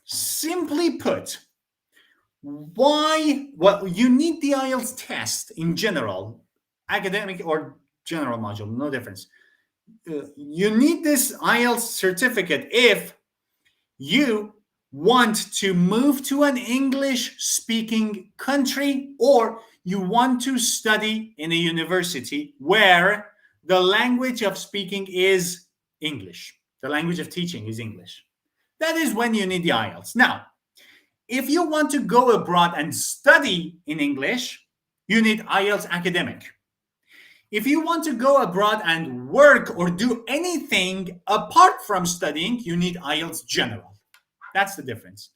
Simply put, well, you need the IELTS test in general, academic or general module, no difference. You need this IELTS certificate if you want to move to an English speaking country or you want to study in a university where the language of speaking is English. The language of teaching is English. That is when you need the IELTS. Now, if you want to go abroad and study in English, you need IELTS academic. If you want to go abroad and work or do anything apart from studying, you need IELTS general. That's the difference.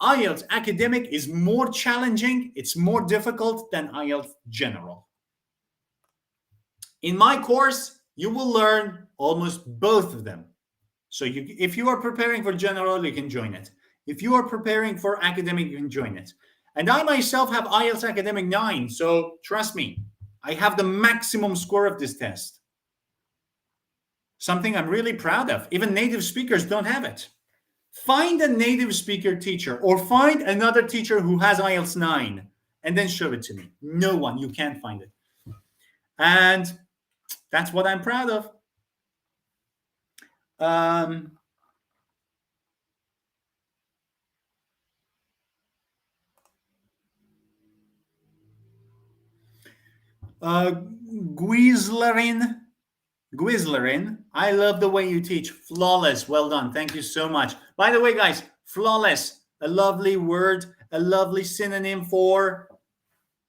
IELTS academic is more challenging, it's more difficult than IELTS general. In my course, you will learn almost both of them. So if you are preparing for general, you can join it. If you are preparing for academic, you can join it. And I myself have IELTS Academic 9, so trust me, I have the maximum score of this test. Something I'm really proud of. Even native speakers don't have it. Find a native speaker teacher or find another teacher who has IELTS 9 and then show it to me. No one, you can't find it. And that's what I'm proud of. Guizlerin, I love the way you teach. Flawless. Well done. Thank you so much. By the way, guys, flawless, a lovely word, a lovely synonym for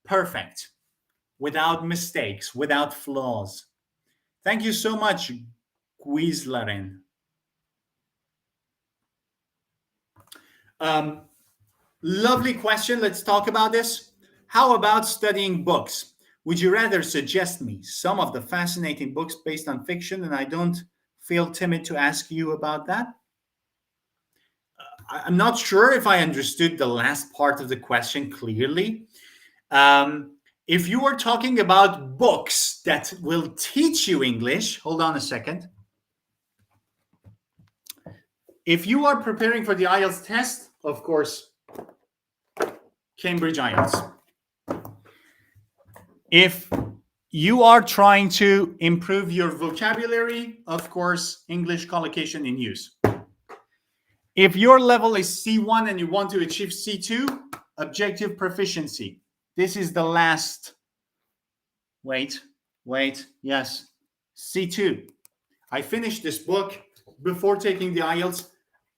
perfect, without mistakes, without flaws. Thank you so much, Guizlerin. Lovely question. Let's talk about this. How about studying books? Would you rather suggest me some of the fascinating books based on fiction, and I don't feel timid to ask you about that? I'm not sure if I understood the last part of the question clearly. If you are talking about books that will teach you English, hold on a second. If you are preparing for the IELTS test, of course, Cambridge IELTS. If you are trying to improve your vocabulary, of course, English collocation in use. If your level is C1 and you want to achieve C2, objective proficiency. This is the last. Wait, yes, C2. I finished this book before taking the IELTS.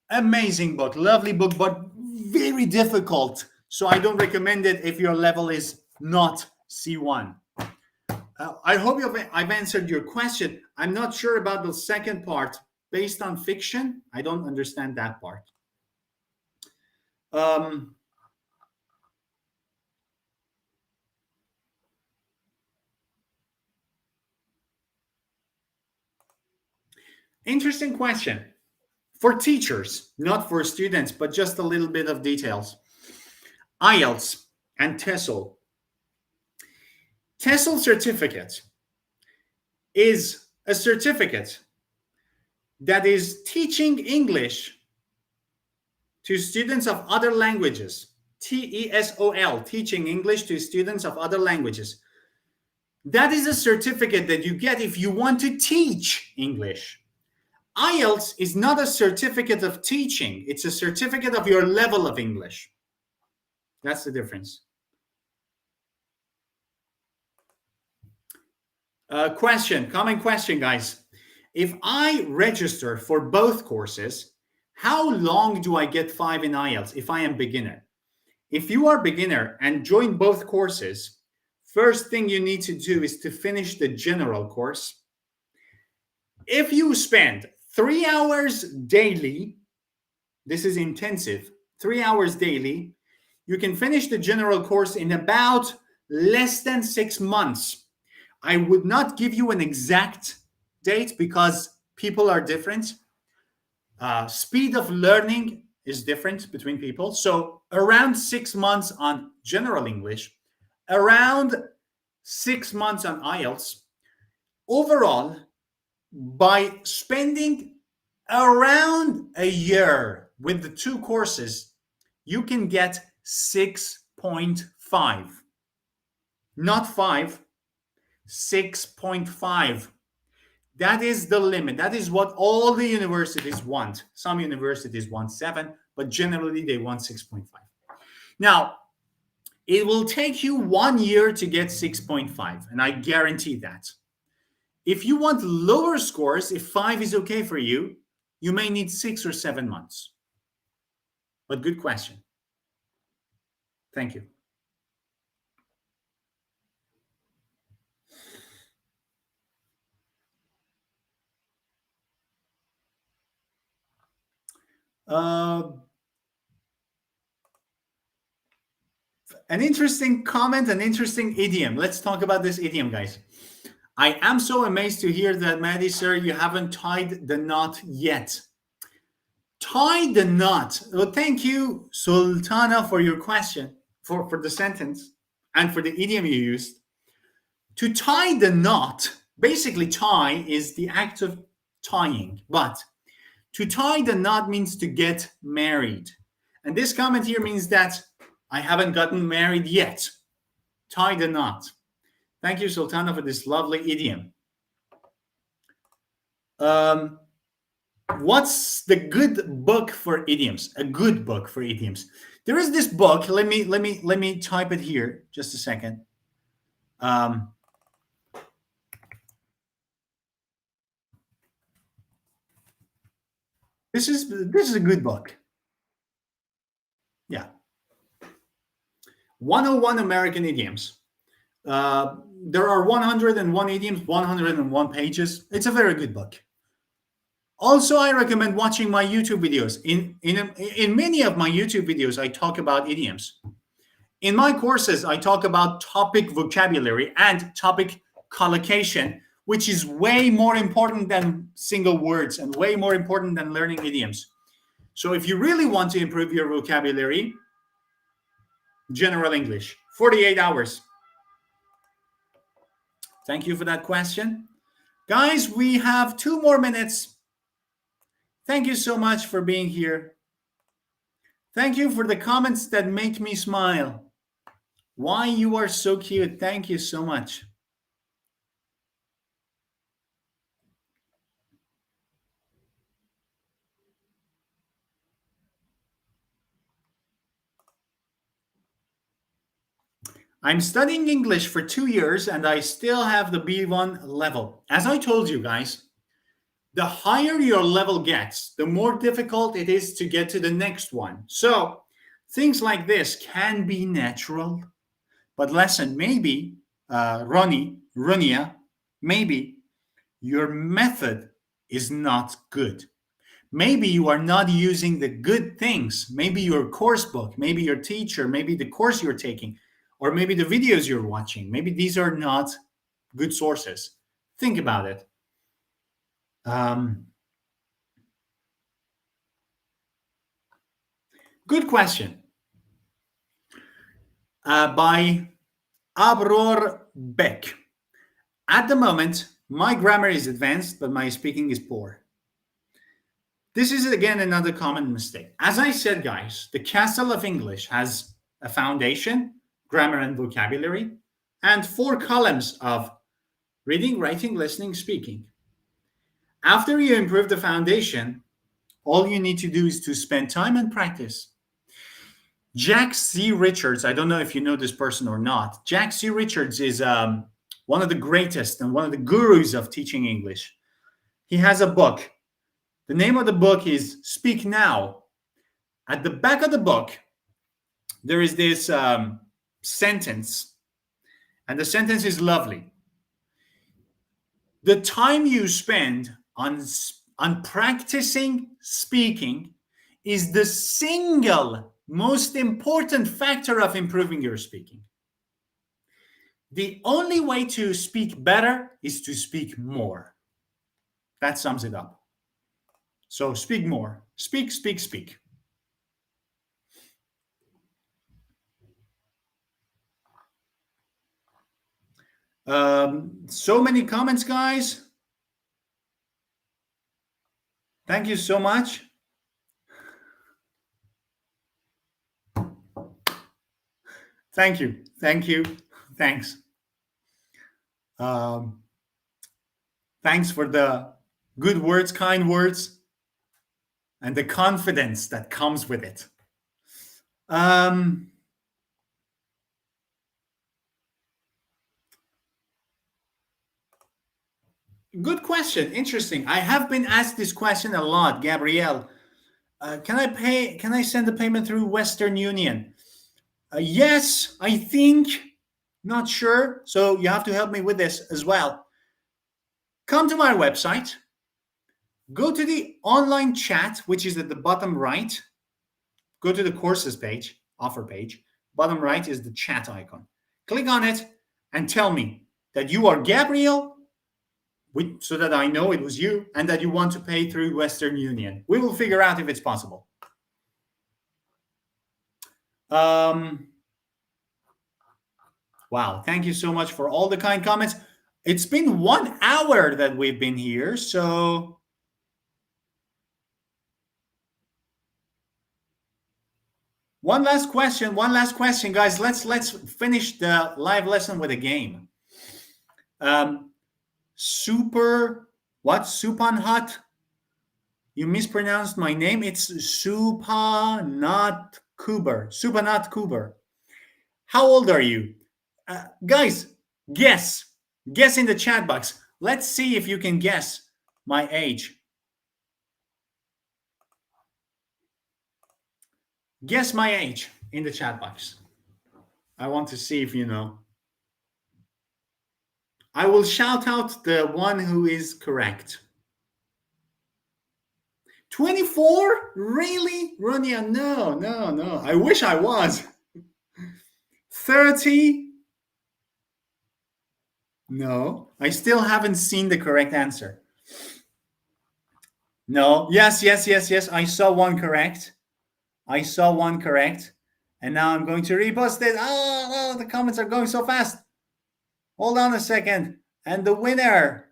Amazing book, lovely book, but very difficult. So I don't recommend it if your level is not C1. I hope I've answered your question. I'm not sure about the second part. Based on fiction, I don't understand that part. Interesting question. For teachers, not for students, but just a little bit of details. IELTS and TESOL. TESOL certificate is a certificate that is teaching English to students of other languages. TESOL, teaching English to students of other languages. That is a certificate that you get if you want to teach English. IELTS is not a certificate of teaching. It's a certificate of your level of English. That's the difference. Common question, guys. If I register for both courses, how long do I get 5 in IELTS if I am beginner? If you are beginner and join both courses, first thing you need to do is to finish the general course. If you spend 3 hours daily, this is intensive, 3 hours daily, you can finish the general course in about less than 6 months. I would not give you an exact date because people are different. Speed of learning is different between people. So around 6 months on general English, around 6 months on IELTS. Overall, by spending around a year with the two courses, you can get 6.5. Not 5, 6.5. That is the limit. That is what all the universities want. Some universities want 7, but generally they want 6.5. Now, it will take you 1 year to get 6.5, and I guarantee that. If you want lower scores, if 5 is okay for you, you may need 6 or 7 months. But good question. Thank you. An interesting comment, an interesting idiom. Let's talk about this idiom, guys. I am so amazed to hear that, Maddie, sir, you haven't tied the knot yet. Tie the knot. Well, thank you, Sultana, for your question, for the sentence, and for the idiom you used. To tie the knot, basically, tie is the act of tying, but to tie the knot means to get married. And this comment here means that I haven't gotten married yet. Tie the knot. Thank you, Sultana, for this lovely idiom. What's the good book for idioms? A good book for idioms. There is this book. Let me type it here. Just a second. This is a good book. Yeah. 101 American Idioms. There are 101 idioms, 101 pages. It's a very good book. Also, I recommend watching my YouTube videos. In many of my YouTube videos, I talk about idioms. In my courses, I talk about topic vocabulary and topic collocation, which is way more important than single words and way more important than learning idioms. So if you really want to improve your vocabulary, general English, 48 hours. Thank you for that question. Guys, we have 2 more minutes. Thank you so much for being here. Thank you for the comments that make me smile. Why you are so cute. Thank you so much. I'm studying English for 2 years and I still have the B1 level. As I told you guys, the higher your level gets, the more difficult it is to get to the next one. So things like this can be natural, but listen, maybe, Runia, maybe your method is not good. Maybe you are not using the good things. Maybe your course book, maybe your teacher, maybe the course you're taking, or maybe the videos you're watching. Maybe these are not good sources. Think about it. Good question. By Abror Beck. At the moment, my grammar is advanced, but my speaking is poor. This is, again, another common mistake. As I said, guys, the castle of English has a foundation, grammar and vocabulary, and 4 columns of reading, writing, listening, speaking. After you improve the foundation, all you need to do is to spend time and practice. Jack C. Richards, I don't know if you know this person or not. Jack C. Richards is one of the greatest and one of the gurus of teaching English. He has a book. The name of the book is Speak Now. At the back of the book, there is this sentence, and the sentence is lovely. The time you spend on practicing speaking is the single most important factor of improving your speaking. The only way to speak better is to speak more. That sums it up. So speak more. Speak, speak, speak. So many comments, guys. Thank you so much. Thank you. Thank you. Thanks. Thanks for the good words, kind words, and the confidence that comes with it. Good question. Interesting. I have been asked this question a lot, Gabrielle. Can I send the payment through Western Union? Yes, I think. Not sure. So you have to help me with this as well. Come to my website. Go to the online chat, which is at the bottom right. Go to the courses page, offer page. Bottom right is the chat icon. Click on it and tell me that you are Gabriel, so that I know it was you, and that you want to pay through Western Union. We will figure out if it's possible. Wow. Thank you so much for all the kind comments. It's been 1 hour that we've been here, so one last question, guys. Let's finish the live lesson with a game. Supanhat? You mispronounced my name. It's Supanat Kuber. How old are you? Guys, guess in the chat box. Let's see if you can guess my age. Guess my age in the chat box. I want to see if you know. I will shout out the one who is correct. 24? Really? Ronia, no. I wish I was. 30? No. I still haven't seen the correct answer. No. Yes. I saw one correct. And now I'm going to repost it. Oh, the comments are going so fast. Hold on a second. And the winner.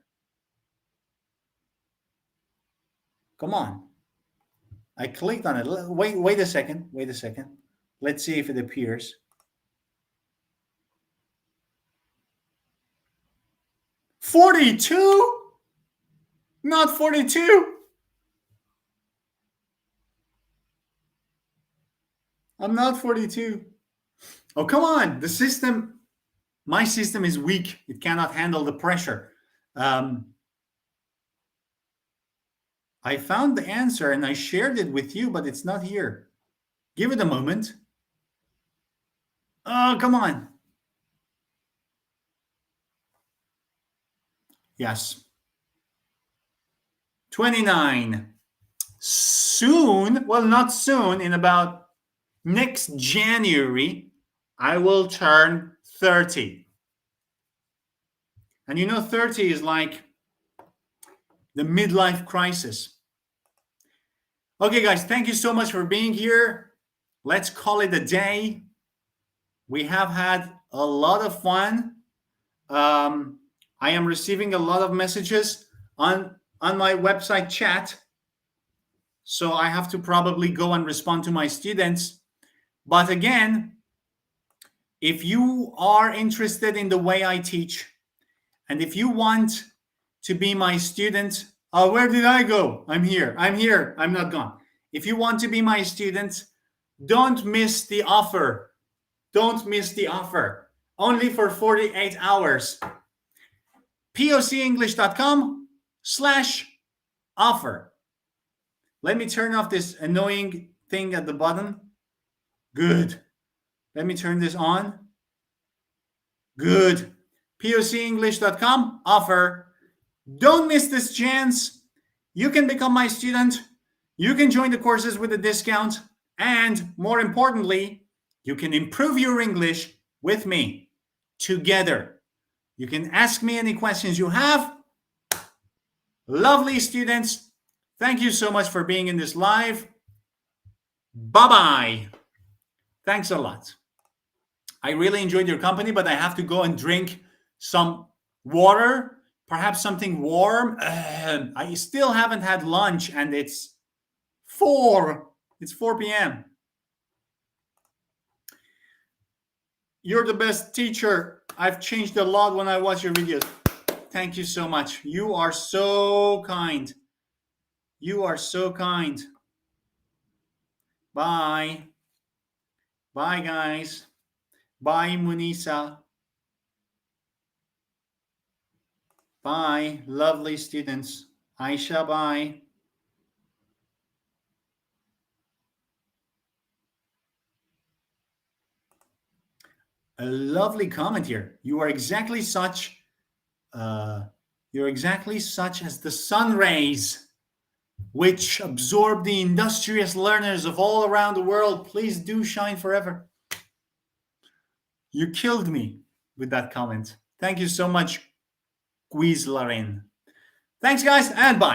Come on. I clicked on it. Wait a second. Let's see if it appears. $42? Not 42. I'm not 42. Oh, come on. My system is weak. It cannot handle the pressure. I found the answer and I shared it with you, but it's not here. Give it a moment. Oh, come on. Yes. 29. Soon, well, not soon, in about next January, I will turn 30. And 30 is like the midlife crisis. Okay, guys, thank you so much for being here. Let's call it a day. We have had a lot of fun. I am receiving a lot of messages on my website chat. So I have to probably go and respond to my students. But again, if you are interested in the way I teach, and if you want to be my student, where did I go? I'm here. I'm not gone. If you want to be my student, don't miss the offer. Only for 48 hours. pocenglish.com/offer. Let me turn off this annoying thing at the bottom. Good. Let me turn this on. Good. pocenglish.com offer. Don't miss this chance. You can become my student. You can join the courses with a discount. And more importantly, you can improve your English with me. together. You can ask me any questions you have. Lovely students, thank you so much for being in this live. Bye-bye. Thanks a lot. I really enjoyed your company, but I have to go and drink some water, perhaps something warm. I still haven't had lunch, and it's 4 p.m. You're the best teacher. I've changed a lot when I watch your videos. Thank you so much. You are so kind. You are so kind. Bye. Bye, guys. Bye, Munisa. Bye, lovely students. Aisha, bye. A lovely comment here. You are exactly such. You're exactly such as the sun rays, which absorb the industrious learners of all around the world. Please do shine forever. You killed me with that comment. Thank you so much, Quiz Laren. Thanks, guys, and bye.